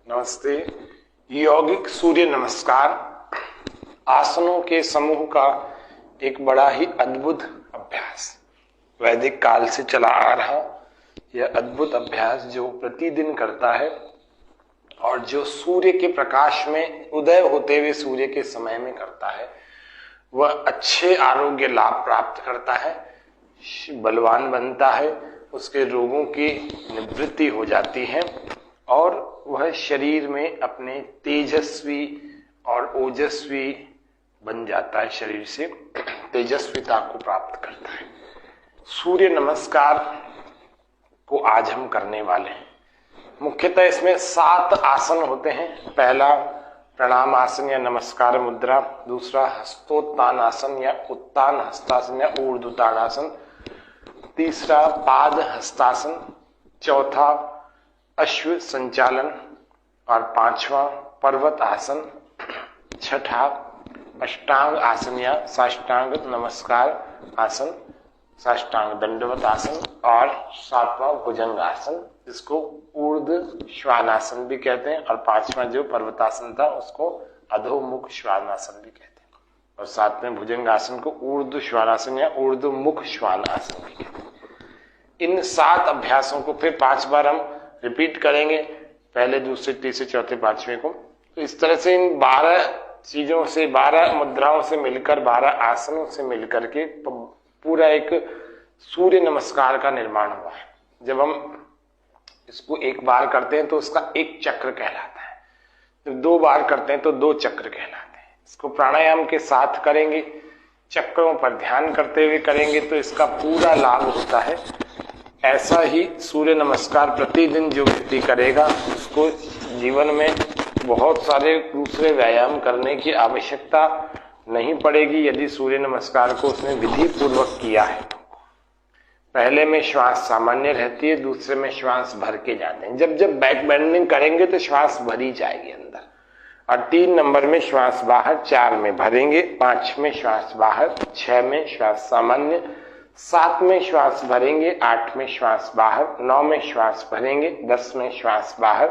नमस्ते। यौगिक सूर्य नमस्कार आसनों के समूह का एक बड़ा ही अद्भुत अभ्यास, वैदिक काल से चला आ रहा यह अद्भुत अभ्यास जो प्रतिदिन करता है और जो सूर्य के प्रकाश में उदय होते हुए सूर्य के समय में करता है, वह अच्छे आरोग्य लाभ प्राप्त करता है, बलवान बनता है, उसके रोगों की निवृत्ति हो जाती है और वह शरीर में अपने तेजस्वी और ओजस्वी बन जाता है, शरीर से तेजस्विता को प्राप्त करता है। सूर्य नमस्कार को आज हम करने वाले हैं। मुख्यतः इसमें 7 आसन होते हैं। पहला प्रणाम आसन या नमस्कार मुद्रा, दूसरा हस्तोत्तान आसन या उत्तान हस्तासन या ऊर्ध्वतान आसन, तीसरा पाद हस्तासन, चौथा अश्व संचालन और पांचवा पर्वत आसन, छठा अष्टांग आसन या साष्टांग नमस्कार आसन, साष्टांग दंडवत आसन और सातवां भुजंग आसन, जिसको ऊर्ध्व श्वानासन भी कहते हैं, और पांचवा जो पर्वतासन था उसको अधोमुख श्वानासन भी कहते हैं, और सातवें भुजंग आसन को ऊर्ध्व श्वानासन या ऊर्ध्वमुख श्वानासन भी कहते हैं। इन 7 अभ्यासों को फिर 5 बार हम रिपीट करेंगे, पहले दूसरे तीसरे चौथे पांचवें को। तो इस तरह से इन 12 चीजों से, 12 मुद्राओं से मिलकर, 12 आसनों से मिलकर के पूरा एक सूर्य नमस्कार का निर्माण हुआ है। जब हम इसको एक बार करते हैं तो उसका एक चक्र कहलाता है, जब 2 बार करते हैं तो 2 चक्र कहलाते हैं। इसको प्राणायाम के साथ करेंगे, चक्रों पर ध्यान करते हुए करेंगे तो इसका पूरा लाभ होता है। ऐसा ही सूर्य नमस्कार प्रतिदिन जो व्यक्ति करेगा उसको जीवन में बहुत सारे दूसरे व्यायाम करने की आवश्यकता नहीं पड़ेगी, यदि सूर्य नमस्कार को उसने विधि पूर्वक किया है। पहले में श्वास सामान्य रहती है, दूसरे में श्वास भर के जाते हैं। जब बैक बेंडिंग करेंगे तो श्वास भरी जाएगी अंदर, और 3 नंबर में श्वास बाहर, 4 में भरेंगे, 5 में श्वास बाहर, 6 में श्वास सामान्य, 7 में श्वास भरेंगे, 8 में श्वास बाहर, 9 में श्वास भरेंगे, 10 में श्वास बाहर,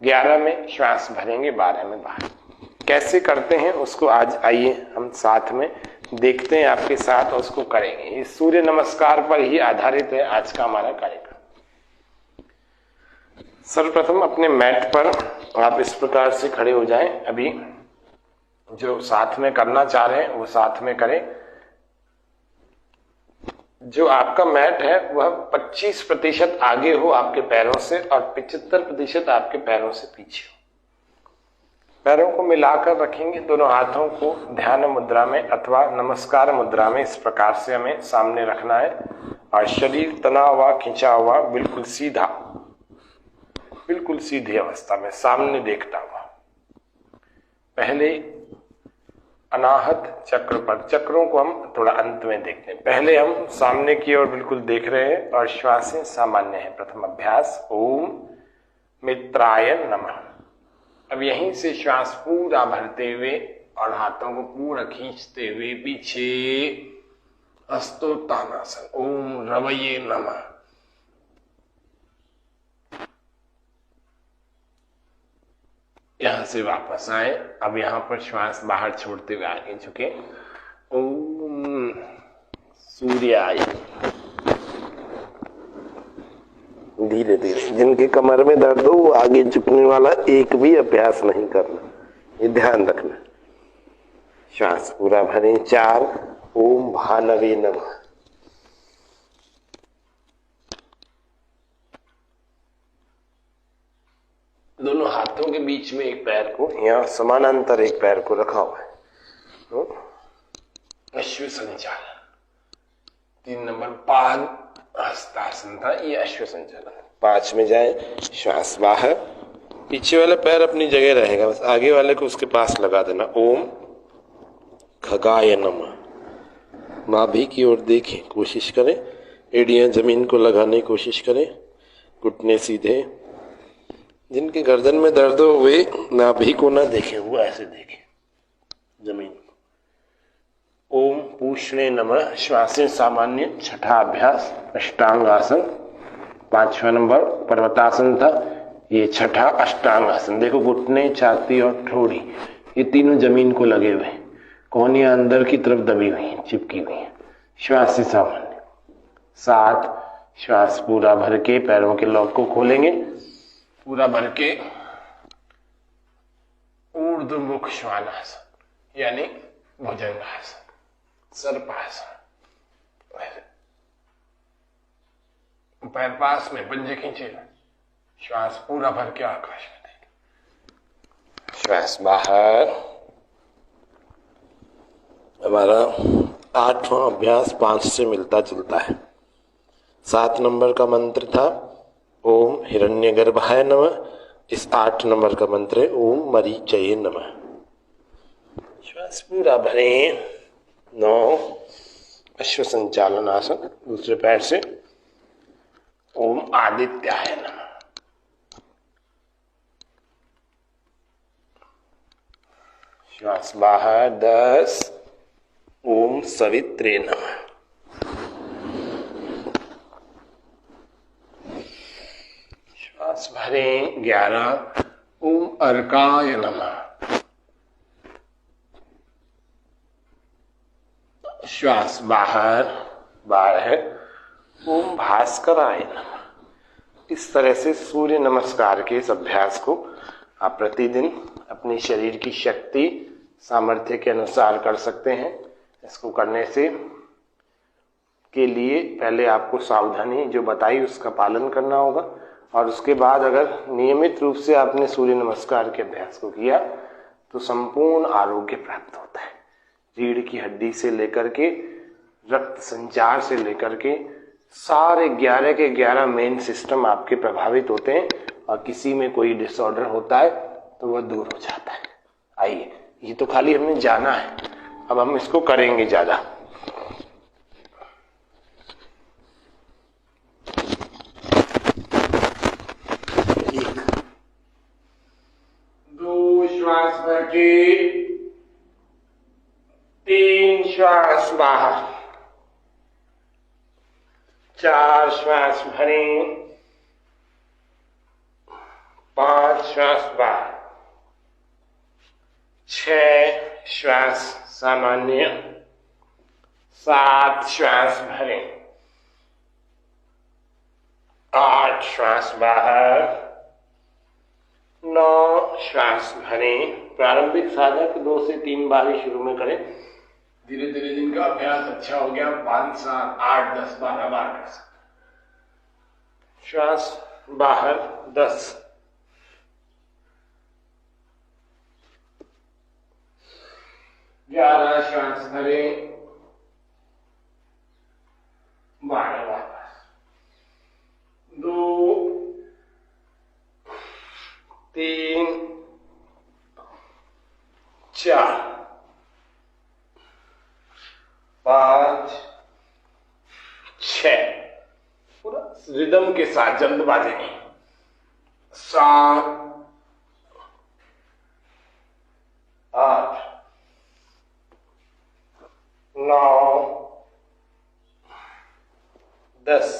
11 में श्वास भरेंगे, 12 में बाहर। कैसे करते हैं उसको आज आइए हम साथ में देखते हैं, आपके साथ उसको करेंगे। इस सूर्य नमस्कार पर ही आधारित है आज का हमारा कार्यक्रम। सर्वप्रथम अपने मैट पर आप इस प्रकार से खड़े हो जाएं। अभी जो साथ में करना चाह रहे हैं वो साथ में करें। जो आपका मैट है वह 25% आगे हो आपके पैरों से और 75% आपके पैरों से पीछे हो। पैरों को मिलाकर रखेंगे, दोनों हाथों को ध्यान मुद्रा में अथवा नमस्कार मुद्रा में इस प्रकार से हमें सामने रखना है, और शरीर तना हुआ, खिंचा हुआ, बिल्कुल सीधा, बिल्कुल सीधी अवस्था में सामने देखता हुआ। पहले अनाहत चक्र पर, चक्रों को हम थोड़ा अंत में देखते हैं। पहले हम सामने की ओर बिल्कुल देख रहे हैं और श्वासें सामान्य है। प्रथम अभ्यास ओम मित्राय नमः। अब यहीं से श्वास पूरा भरते हुए और हाथों को पूरा खींचते हुए पीछे हस्तोत्तानासन ओम रवये नमः। यहां से वापस आए। अब यहां पर श्वास बाहर छोड़ते हुए आगे झुके, ओम सूर्याय। धीरे धीरे, जिनके कमर में दर्द हो वो आगे झुकने वाला एक भी अभ्यास नहीं करना, ये ध्यान रखना। श्वास पूरा भरें। 4 ओम भानवे नमः। दोनों हाथों के बीच में एक पैर को, यहाँ समानांतर एक पैर को रखा हुआ है। अश्व संचालन। 3 नंबर पाद हस्तासन था, ये अश्व संचालन। 5 में जाए, श्वास बाहर, पीछे वाला पैर अपनी जगह रहेगा, बस आगे वाले को उसके पास लगा देना। ओम खगाय नमः। नाभि की ओर देखें, कोशिश करें, एड़ियां जमीन को लगाने की कोशिश करें, घुटने सीधे। जिनके गर्दन में दर्द हो वे नाभि को ना देखें, वो ऐसे देखें जमीन। ओम पूषणे नमः। श्वासें सामान्य। 6ठा अभ्यास अष्टांग आसन। 5वां नंबर पर्वतासन था, ये छठा अष्टांग आसन। देखो घुटने, छाती और ठोड़ी ये तीनों जमीन को लगे हुए, कोहनियां अंदर की तरफ दबी हुई हैं, चिपकी हुई हैं। श्वास से सामान्य 7 श्वास पूरा भर के पैरों के लॉक को खोलेंगे, पूरा भर के ऊर्ध्वमुख श्वानासन यानी भुजंगासन, सर्पासन। पैर पास में, पंजे खींचेगा, श्वास पूरा भर के आकाश में देंगे, श्वास बाहर। हमारा 8वां अभ्यास 5 से मिलता जुलता है। 7 नंबर का मंत्र था ओम हिरण्यगर्भाय नमः। इस 8 नंबर का मंत्र है ओम मरीचये नमः। श्वास पूरा भरें। 9 अश्व संचालन आसन, दूसरे पैर से ओम आदित्याय नमः। श्वास बाहर। 10 ओम सवित्रे नमः। श्वास भरें। 11 ओम अर्काय नमः। श्वास बाहर। 12 ओम भास्कराय नमः। इस तरह से सूर्य नमस्कार के इस अभ्यास को आप प्रतिदिन अपने शरीर की शक्ति सामर्थ्य के अनुसार कर सकते हैं। इसको करने से के लिए पहले आपको सावधानी जो बताई उसका पालन करना होगा, और उसके बाद अगर नियमित रूप से आपने सूर्य नमस्कार के अभ्यास को किया तो संपूर्ण आरोग्य प्राप्त होता है। रीढ़ की हड्डी से लेकर के रक्त संचार से लेकर के सारे 11 के 11 मेन सिस्टम आपके प्रभावित होते हैं, और किसी में कोई डिसऑर्डर होता है तो वह दूर हो जाता है। आइए, ये तो खाली हमने जाना है, अब हम इसको करेंगे ज्यादा। दो श्वास भर के, 3 श्वास बाहर, 4 श्वास भरें, 5 श्वास बाहर, 6 श्वास सामान्य, 7 श्वास भरें, 8 श्वास बाहर, 9 श्वास भरें। प्रारंभिक साधक 2 से 3 बार ही शुरू में करें, धीरे धीरे जिनका अभ्यास अच्छा हो गया 5, 7, 8, 10, 12 बार कर सकते। श्वास बाहर। 10 11 श्वास भरें, 12 वापस, 2, 3, 4, 5, 6, पूरा रिदम के साथ, जल्दबाजी नहीं। 7, 8, 9, 10,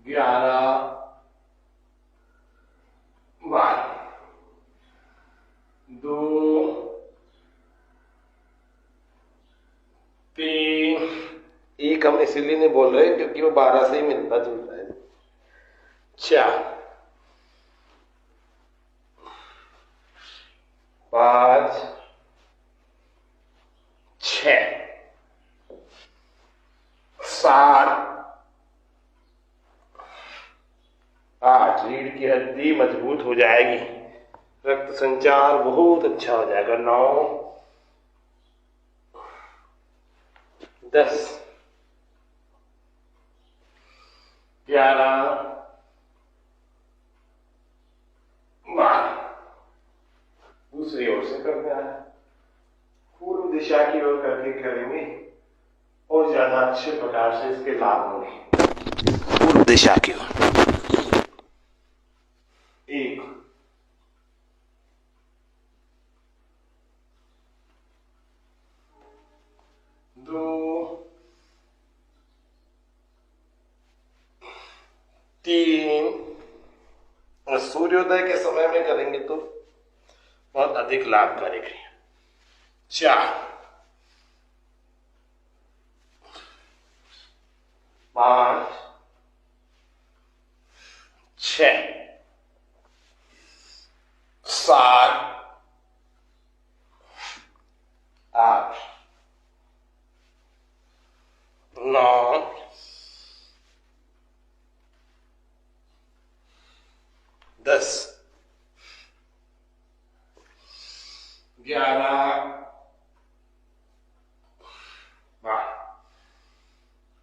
11, 12, 2, 3, एक हम इसीलिए नहीं बोल रहे क्योंकि वो 12 से ही मिलता जुलता है। 4, 5, 6, 7, 8, रीढ़ की हड्डी मजबूत हो जाएगी, रक्त संचार बहुत अच्छा हो जाएगा। 9, 10, 11, 12, दूसरी ओर से करते हैं, पूर्व दिशा की ओर करके करेंगे और ज्यादा अच्छे प्रकार से इसके लाभ होंगे। पूर्व दिशा की ओर। 1, 2, 3, सूर्योदय के समय में करेंगे तो बहुत अधिक लाभकारी है। 4 5 6 7 8 9 10 11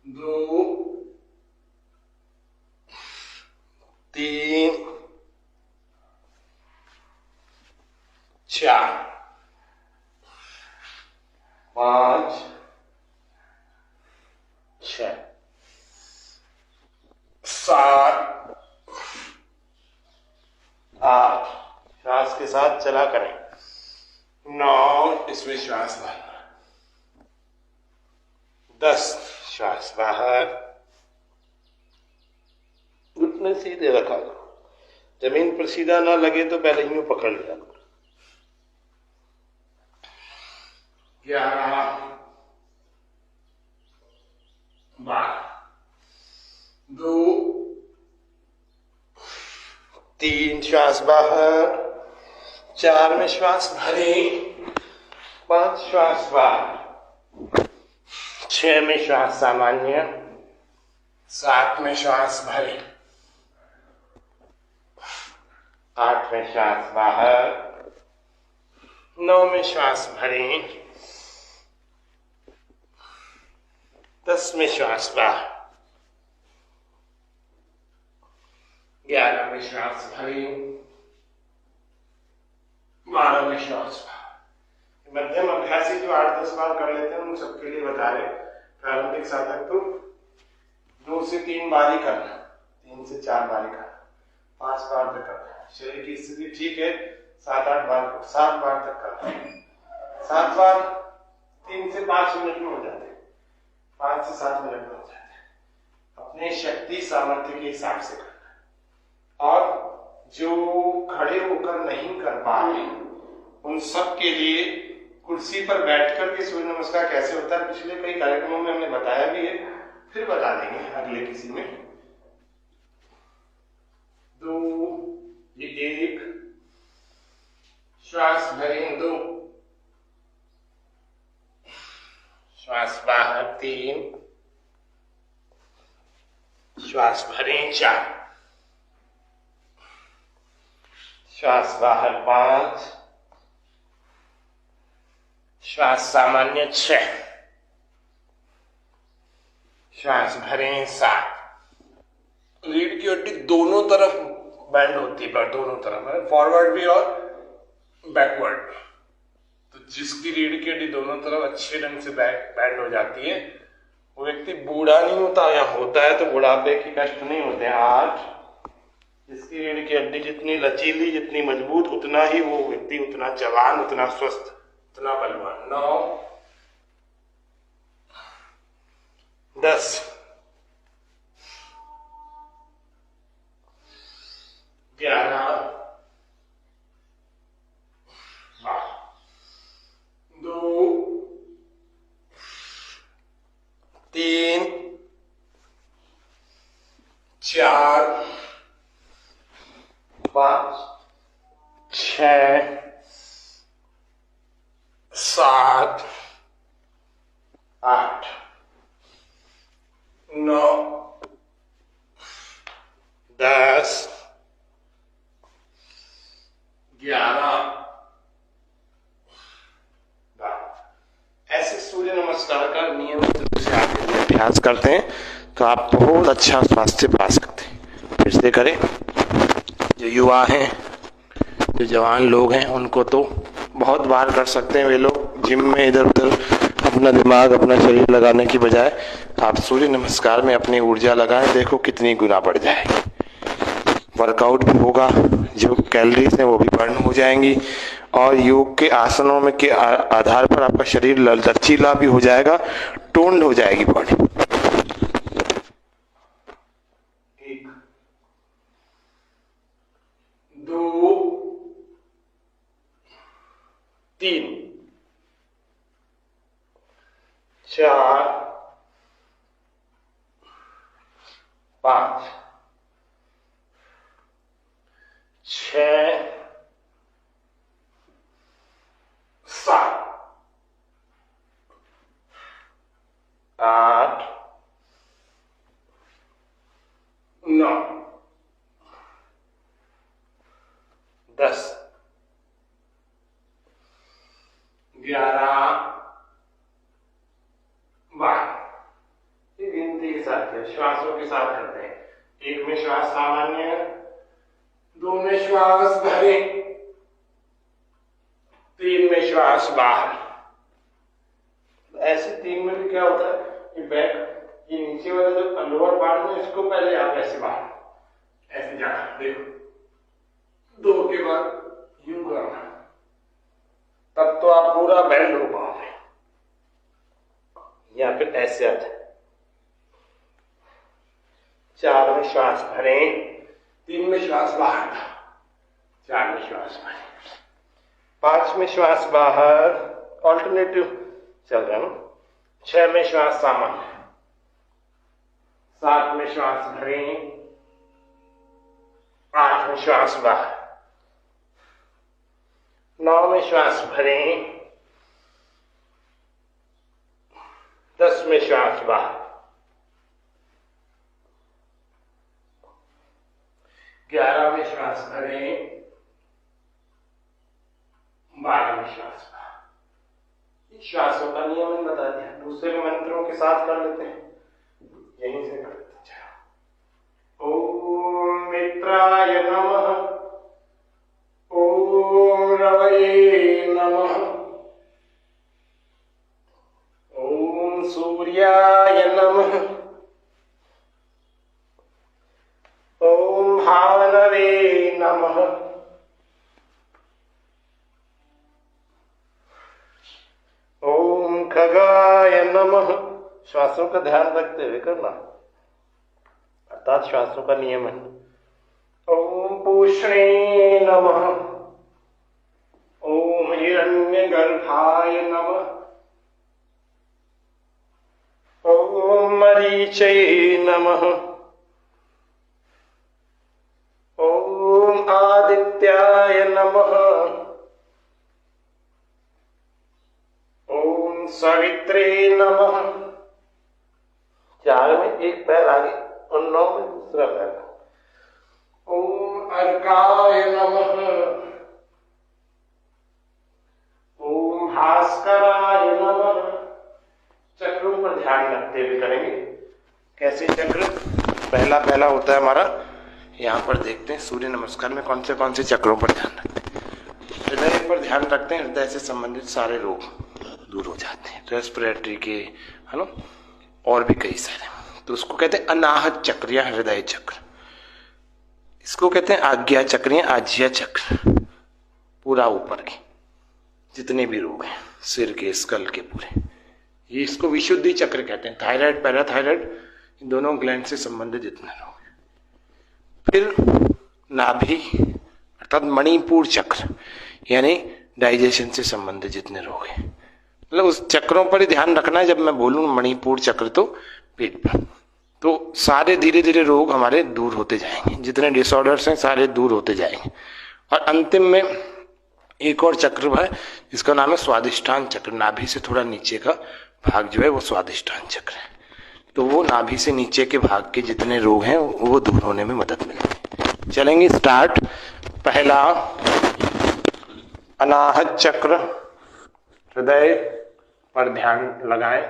2 3 4 5 6 7 8 श्वास के साथ चला करें। 9 इसमें श्वास भरना। 10 श्वास बाहर। घुटने सीधे रखा करो, जमीन पर सीधा ना लगे तो पहले यूं पकड़ लिया करो। 11 12 2 3 श्वास बाहर। 4 में श्वास भरें। 5 श्वास बाहर। 6 में श्वास सामान्य। 7 में श्वास भरें। 8 में श्वास बाहर। 9 में श्वास भरें। 10 में श्वास बाहर। 11 में श्वास भरें। 12 में श्वास बाहर। मध्यम अभ्यासी जो 8-10 बार कर लेते हैं उन सबके लिए बता रहे। प्रारंभिक साधक तो 2 से 3 बार ही करना, 3 से 4 बार ही करना, 5 बार तक करना। शरीर की स्थिति ठीक है 7-8 बार, 7 बार तक करना। 7 बार 3 से 5 मिनट में हो जाते हैं, 5 से 7 मिनट में हो जाते हैं। अपने शक्ति सामर्थ्य के हिसाब से करना। और जो खड़े होकर नहीं कर पा रहे उन सब के लिए कुर्सी पर बैठकर के सूर्य नमस्कार कैसे होता है पिछले कई कार्यक्रमों में हमने बताया भी है, फिर बता देंगे अगले किसी में। 2 ये 1 श्वास भरें। 2 श्वास बाहर। 3 श्वास भरें। 4 श्वास बाहर। 5 श्वास सामान्य। 6 श्वास भरें। 7 रीढ़ की हड्डी दोनों तरफ बैंड होती है, दोनों तरफ, फॉरवर्ड भी और बैकवर्ड। तो जिसकी रीढ़ की हड्डी दोनों तरफ अच्छे ढंग से बैंड हो जाती है वो व्यक्ति बूढ़ा नहीं होता, या होता है तो बुढ़ापे की कष्ट नहीं होते। 8 जिसकी रीढ़ की हड्डी जितनी लचीली, जितनी मजबूत, उतना ही वो व्यक्ति उतना जवान, उतना स्वस्थ, उतना बलवान। 9 10 11 2 3 4 5 6 7 8 9 10 11 ऐसे सूर्य नमस्कार का नियमित रूप से आप यदि अभ्यास करते हैं तो आप बहुत अच्छा स्वास्थ्य पा सकते हैं। फिर से करें। जो युवा हैं, जो जवान लोग हैं, उनको तो बहुत बार कर सकते हैं। वे लोग जिम में इधर उधर अपना दिमाग, अपना शरीर लगाने की बजाय आप सूर्य नमस्कार में अपनी ऊर्जा लगाएं, देखो कितनी गुना बढ़ जाएगी। वर्कआउट भी होगा, जो कैलोरीज हैं वो भी बर्न हो जाएंगी, और योग के आसनों में के आधार पर आपका शरीर लचीला भी हो जाएगा, टोन्ड हो जाएगी बॉडी। 1 2 2 3 4 5 6 7 8 9 10 11 12। ये गिनती के साथ है, श्वासों के साथ करते हैं। 1 में श्वास सामान्य, 2 में श्वास भरे, 3 में श्वास बाहर। ऐसे 3 में भी क्या होता है, ये बैक, ये नीचे वाला जो लोअर पार्ट में, इसको पहले आप ऐसे बाहर ऐसे जाना, देखो 2 के बाद यूं करना, तब तो आप पूरा बेंड हो पाओगे। या फिर ऐसे आता है। 4 में श्वास भरें, 3 में श्वास बाहर, 4 में श्वास भरें, 5 में श्वास बाहर, ऑल्टरनेटिव चल रहा है ना। 6 में श्वास सामान्य, 7 में श्वास भरें, 8 में श्वास बाहर, 9 में श्वास भरें, 10 में श्वास बाहर, 11 में श्वास भरें, 12 में श्वास बाहर। श्वासों का नियम मैंने बता दिया, दूसरे मंत्रों के साथ कर लेते हैं, यहीं से करते हैं। ओम मित्राय नमः, ओम रवये नमः, ओम सूर्याय नमः, ओम भानवे नमः, ओम खगाय नमः। श्वासों का ध्यान रखते हुए करना, अर्थात श्वासों का नियम है। ओम पूष्णे नमः, ओम हिरण्यगर्भाय नमः, ओम मरीचये नमः, ओम आदित्याय नमः, ओम सवित्रे नमः। 4 में एक पैर आगे और 9 में दूसरा पैर। ओम अर्काय नमः, ओम भास्कराय नमः। चक्रों पर ध्यान रखते हुए करेंगे। कैसे चक्र? पहला होता है हमारा, यहाँ पर देखते हैं सूर्य नमस्कार में कौन से चक्रों पर ध्यान रखते हैं। हृदय पर ध्यान रखते हैं, हृदय से संबंधित सारे रोग दूर हो जाते हैं, रेस्पिरेटरी के, है ना, और भी कई सारे। तो उसको कहते हैं अनाहत चक्र या हृदय चक्र। इसको कहते हैं आज्ञा चक्र या आज्या चक्र। पूरा ऊपर के जितने भी रोग हैं, सिर के, स्कल के पूरे, ये इसको विशुद्धि चक्र कहते हैं। थायराइड, पैराथायराइड, इन दोनों ग्लैंड से संबंधित जितने रोग हैं। फिर नाभि अर्थात मणिपुर चक्र, यानी डाइजेशन से संबंधित जितने रोग हैं, मतलब उस चक्रों पर ही ध्यान रखना है। जब मैं बोलूं मणिपुर चक्र तो पेट पर, तो सारे धीरे धीरे रोग हमारे दूर होते जाएंगे, जितने डिसऑर्डर्स हैं सारे दूर होते जाएंगे। और अंतिम में एक और चक्र है, इसका नाम है स्वादिष्ठान चक्र। नाभि से थोड़ा नीचे का भाग जो है वो स्वादिष्ठान चक्र है। तो वो नाभि से नीचे के भाग के जितने रोग हैं वो दूर होने में मदद मिलती है। चलेंगे स्टार्ट। पहला अनाहत चक्र, हृदय पर ध्यान लगाएं।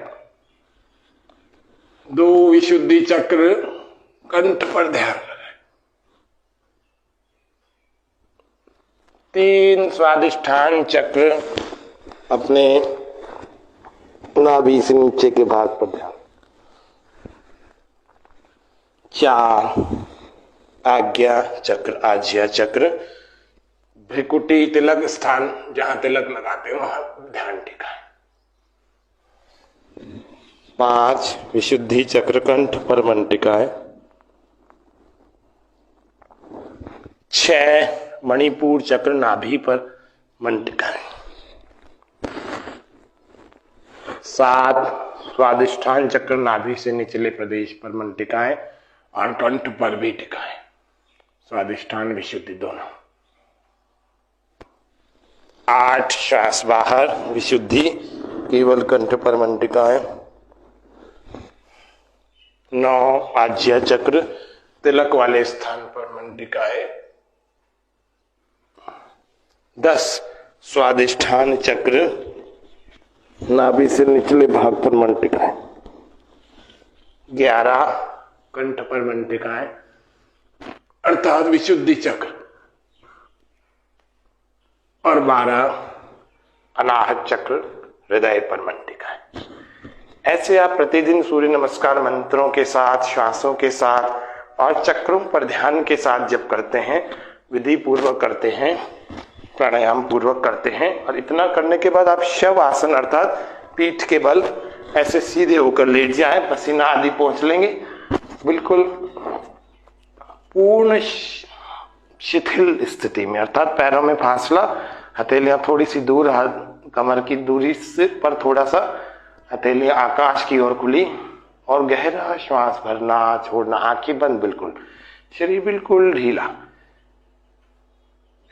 2 विशुद्धि चक्र, कंठ पर ध्यान लगाएं। 3 स्वादिष्ठान चक्र, अपने नाभि से नीचे के भाग पर ध्यान। 4 आज्ञा चक्र, आज्या चक्र, भ्रिकुटी तिलक स्थान, जहां तिलक लगाते हो वहां ध्यान टिकाएं। 5 विशुद्धि चक्र, कंठ पर मन टिकाएं। 6 मणिपुर चक्र नाभि पर मंटिकाएं। 7 स्वादिष्ठान चक्र नाभि से निचले प्रदेश पर मंटिकाएं और कंठ पर भी टिकाएं। स्वादिष्ठान विशुद्धि दोनों। 8 श्वास बाहर विशुद्धि केवल कंठ पर मंटिकाएं। 9 आज्या चक्र तिलक वाले स्थान पर मंटिकाएं। 10 स्वादिष्ठान चक्र नाभि से निचले भाग पर मंटिकाएं। 11 कंठ पर मंटिकाएं अर्थात विशुद्धि चक्र। और 12 अनाहत चक्र हृदय पर मंटिकाएं। ऐसे आप प्रतिदिन सूर्य नमस्कार मंत्रों के साथ, श्वासों के साथ और चक्रों पर ध्यान के साथ जब करते हैं, विधि पूर्वक करते हैं, प्राणायाम पूर्वक करते हैं, और इतना करने के बाद आप शव आसन अर्थात पीठ के बल ऐसे सीधे होकर लेट जाएं, पसीना आदि पोंछ लेंगे, बिल्कुल पूर्ण शिथिल स्थिति में, अर्थात पैरों में फासला, हथेलियां थोड़ी सी दूर, कमर की दूरी से पर थोड़ा सा हथेलियां आकाश की ओर खुली, और गहरा श्वास भरना छोड़ना, आंखें बंद, बिल्कुल शरीर बिल्कुल ढीला।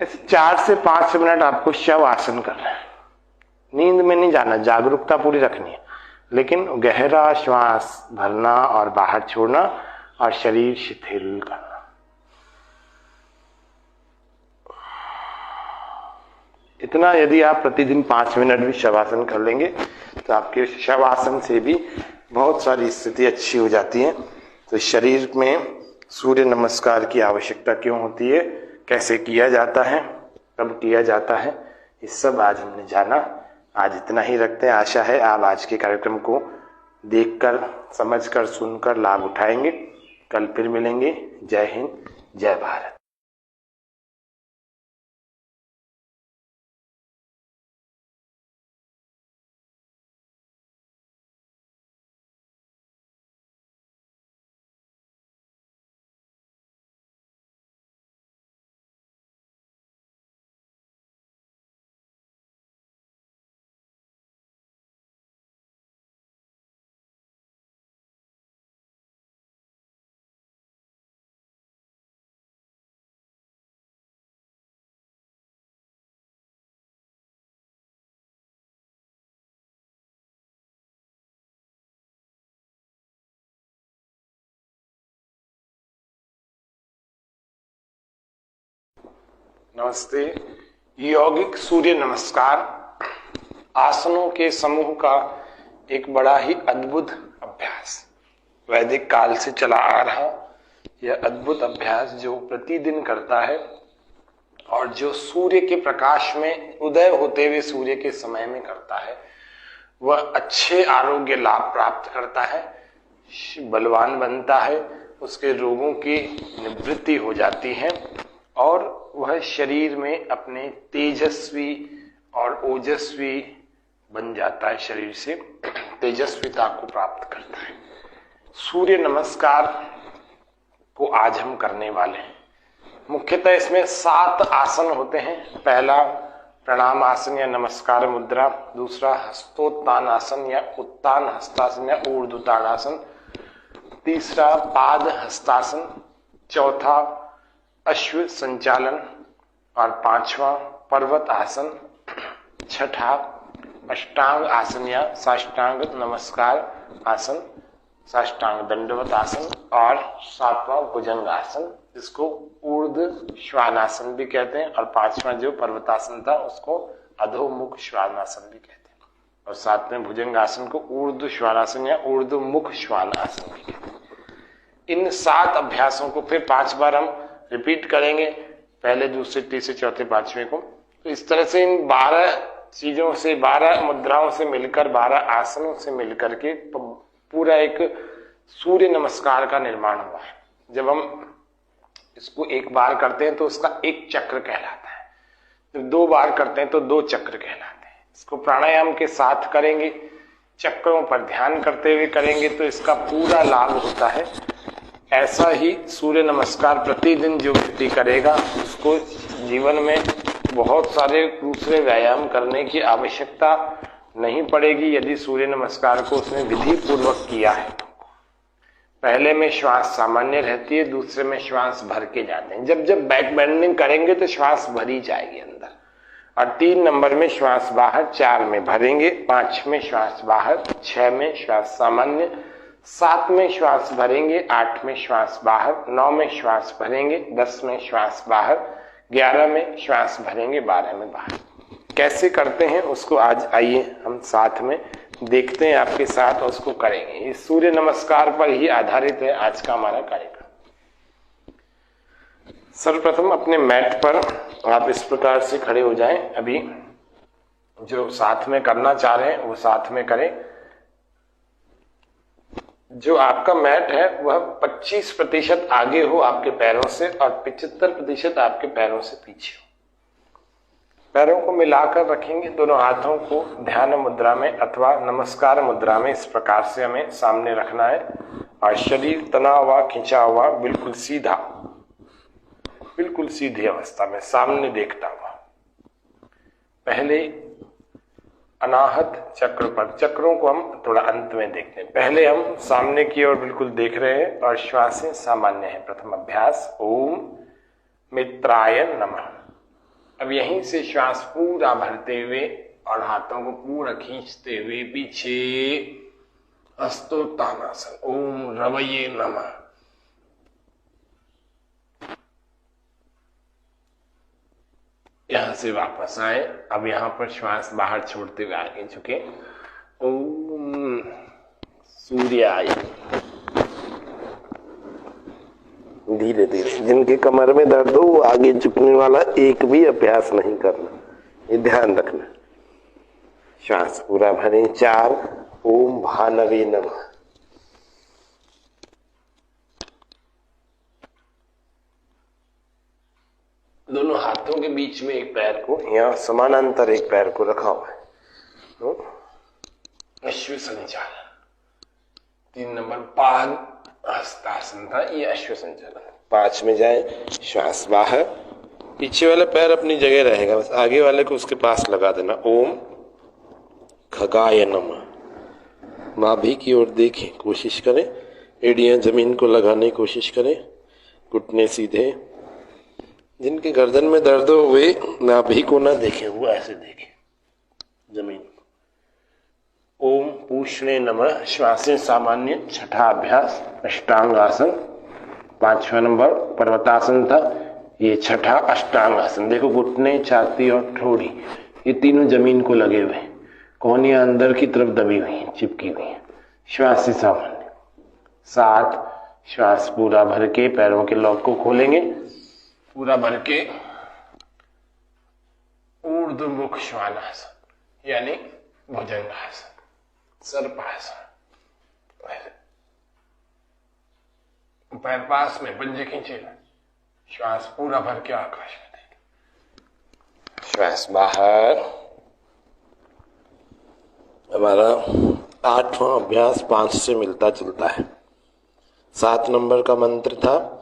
ऐसे 4 से 5 मिनट आपको शव आसन करना है। नींद में नहीं जाना, जागरूकता पूरी रखनी है, लेकिन गहरा श्वास भरना और बाहर छोड़ना और शरीर शिथिल करना। इतना यदि आप प्रतिदिन 5 मिनट भी शवासन कर लेंगे तो आपके शवासन से भी बहुत सारी स्थिति अच्छी हो जाती है। तो शरीर में सूर्य नमस्कार की आवश्यकता क्यों होती है, कैसे किया जाता है, कब किया जाता है, ये सब आज हमने जाना। आज इतना ही रखते हैं। आशा है आप आज के कार्यक्रम को देखकर, समझकर, सुनकर लाभ उठाएंगे। कल फिर मिलेंगे। जय हिंद, जय भारत। नमस्ते। यौगिक सूर्य नमस्कार आसनों के समूह का एक बड़ा ही अद्भुत अभ्यास, वैदिक काल से चला आ रहा यह अद्भुत अभ्यास जो प्रतिदिन करता है और जो सूर्य के प्रकाश में उदय होते हुए सूर्य के समय में करता है, वह अच्छे आरोग्य लाभ प्राप्त करता है, बलवान बनता है, उसके रोगों की निवृत्ति हो जाती है और वह शरीर में अपने तेजस्वी और ओजस्वी बन जाता है, शरीर से तेजस्विता को प्राप्त करता है। सूर्य नमस्कार को आज हम करने वाले हैं। मुख्यतः इसमें 7 आसन होते हैं। पहला प्रणाम आसन या नमस्कार मुद्रा, दूसरा हस्तोत्तान आसन या उत्तान हस्तासन या ऊर्ध्वतान आसन, तीसरा पाद हस्तासन, चौथा अश्व संचालन और 5वां पर्वत आसन, छठा अष्टांग आसन या साष्टांग नमस्कार आसन, साष्टांग दंडवत आसन, और 7वां भुजंग आसन, जिसको ऊर्ध्व श्वानासन भी कहते हैं, और 5वां जो पर्वतासन था उसको अधोमुख श्वानासन भी कहते हैं, और 7वें भुजंग आसन को ऊर्ध्व श्वानासन या ऊर्ध्वमुख श्वानासन भी कहते हैं। इन 7 अभ्यासों को फिर 5 बार हम रिपीट करेंगे, पहले, दूसरे, तीसरे, चौथे, 5वें को। तो इस तरह से इन 12 चीजों से, 12 मुद्राओं से मिलकर, 12 आसनों से मिलकर के पूरा एक सूर्य नमस्कार का निर्माण हुआ है। जब हम इसको एक बार करते हैं तो उसका एक चक्र कहलाता है, जब 2 बार करते हैं तो 2 चक्र कहलाते हैं। इसको प्राणायाम के साथ करेंगे, चक्रों पर ध्यान करते हुए करेंगे तो इसका पूरा लाभ होता है। ऐसा ही सूर्य नमस्कार प्रतिदिन जो व्यक्ति करेगा उसको जीवन में बहुत सारे दूसरे व्यायाम करने की आवश्यकता नहीं पड़ेगी यदि सूर्य नमस्कार को उसने विधि पूर्वक किया है। पहले में श्वास सामान्य रहती है, दूसरे में श्वास भर के जाते हैं। जब जब बैक बेंडिंग करेंगे तो श्वास भरी जाएगी अंदर, और 3 नंबर में श्वास बाहर, 4 में भरेंगे, 5 में श्वास बाहर, 6 में श्वास सामान्य, 7 में श्वास भरेंगे, 8 में श्वास बाहर, 9 में श्वास भरेंगे, 10 में श्वास बाहर, 11 में श्वास भरेंगे, 12 में बाहर। कैसे करते हैं उसको आज आइए हम साथ में देखते हैं, आपके साथ उसको करेंगे। इस सूर्य नमस्कार पर ही आधारित है आज का हमारा कार्यक्रम। सर्वप्रथम अपने मैट पर आप इस प्रकार से खड़े हो जाएं। अभी जो साथ में करना चाह रहे हैं वो साथ में करें। जो आपका मैट है वह 25% आगे हो आपके पैरों से और 75% आपके पैरों से पीछे हो। पैरों को मिलाकर रखेंगे, दोनों हाथों को ध्यान मुद्रा में अथवा नमस्कार मुद्रा में इस प्रकार से हमें सामने रखना है, और शरीर तना हुआ खिंचा हुआ बिल्कुल सीधा, बिल्कुल सीधी अवस्था में सामने देखता हुआ। पहले अनाहत चक्र पर, चक्रों को हम थोड़ा अंत में देखते हैं, पहले हम सामने की ओर बिल्कुल देख रहे हैं और श्वासें सामान्य है। प्रथम अभ्यास ओम मित्राय नमः। अब यहीं से श्वास पूरा भरते हुए और हाथों को पूरा खींचते हुए पीछे हस्तोत्थानासन ओम रवये नमः। यहां से वापस आए। अब यहां पर श्वास बाहर छोड़ते हुए आगे झुके, ओम सूर्याय। धीरे धीरे, जिनके कमर में दर्द हो वो आगे झुकने वाला एक भी अभ्यास नहीं करना, ये ध्यान रखना। श्वास पूरा भरें। 4 ओम भानवे नमः। दोनों हाथों के बीच में एक पैर को, यहाँ समानांतर एक पैर को रखा हुआ है, तो अश्व संचालन। 3 नंबर पाद हस्तासन था, ये अश्व संचालन। 5 में जाए, श्वास बाहर, पीछे वाला पैर अपनी जगह रहेगा, बस आगे वाले को उसके पास लगा देना। ओम खगाय नमः। नाभि की ओर देखें, कोशिश करें, एड़ियां जमीन को लगाने की कोशिश करें, घुटने सीधे। जिनके गर्दन में दर्द हो वे नाभि को ना देखें, वो ऐसे देखें जमीन। ओम पूष्णे नमः। श्वासें सामान्य। 6ठा अभ्यास अष्टांग आसन। 5वां नंबर पर्वतासन था, ये 6ठा अष्टांग आसन। देखो घुटने, छाती और ठोड़ी ये तीनों जमीन को लगे हुए, कोहनियां अंदर की तरफ दबी हुई, चिपकी हुई है। श्वासें सामान्य। 7 श्वास पूरा भर के पैरों के लॉक को खोलेंगे, पूरा भर के ऊर्ध्वमुख श्वानासन यानी भुजंगासन, सर्पासन। पैर पास में, पंजे खींचे, श्वास पूरा भर के आकाश में देंगे। श्वास बाहर। हमारा 8वां अभ्यास 5 से मिलता जुलता है। 7 नंबर का मंत्र था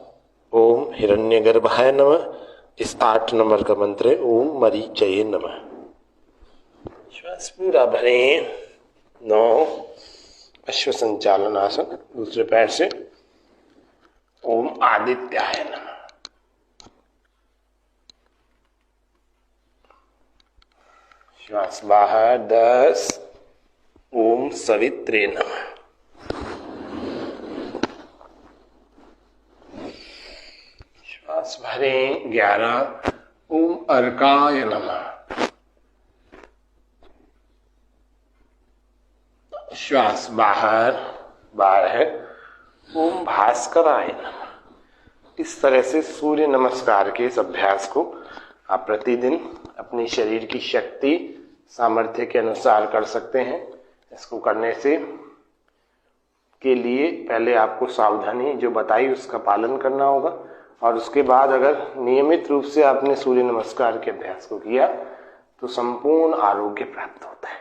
ओम हिरण्यगर्भाय नमः। इस 8 नंबर का मंत्र है ओम मरीचये नमः। श्वास पूरा भरें। 9 अश्व संचालन आसन, दूसरे पैर से ओम आदित्याय नमः। श्वास बाहर। 10 ओम सवित्रे नमः। श्वास भरें। 11 ओम अर्काय नमः। श्वास बाहर। 12 ओम भास्कराय नमः। इस तरह से सूर्य नमस्कार के इस अभ्यास को आप प्रतिदिन अपने शरीर की शक्ति सामर्थ्य के अनुसार कर सकते हैं। इसको करने से के लिए पहले आपको सावधानी जो बताई उसका पालन करना होगा, और उसके बाद अगर नियमित रूप से आपने सूर्य नमस्कार के अभ्यास को किया तो संपूर्ण आरोग्य प्राप्त होता है।